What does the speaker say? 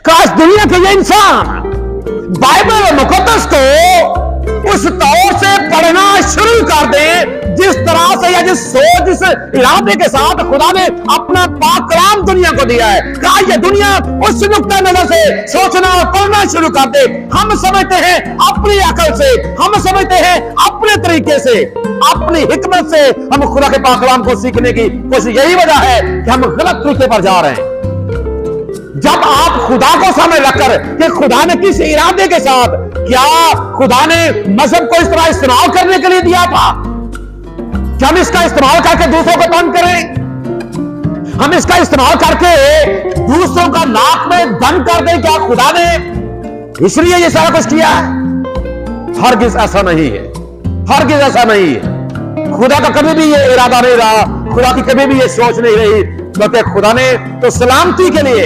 काश दुनिया के ये इंसान बाइबल मुकद्दस को उस तौर से पढ़ना शुरू कर दे जिस तरह से या जिस सोच, जिस इरादे के साथ खुदा ने अपना पाक कलाम दुनिया को दिया है। कहा ये दुनिया उस नुक्ता नजर से सोचना और पढ़ना शुरू कर दे। हम समझते हैं अपनी अकल से, हम समझते हैं अपने तरीके से, अपनी हिकमत से हम खुदा के पाक कलाम को सीखने की कोशिश, यही वजह है कि हम गलत तरीके पर जा रहे हैं। जब आप खुदा को सामने रखकर कि खुदा ने किस इरादे के साथ, क्या खुदा ने मजहब को इस तरह इस्तेमाल करने के लिए दिया था कि हम इसका इस्तेमाल करके दूसरों को तंग करें, हम इसका इस्तेमाल करके दूसरों का नाक में दम कर दें? क्या खुदा ने इसलिए ये सारा कुछ किया है? हरगिज ऐसा नहीं है, हरगिज ऐसा नहीं है। खुदा का कभी भी ये इरादा नहीं रहा, खुदा की कभी भी ये सोच नहीं रही, बल्कि खुदा ने तो सलामती के लिए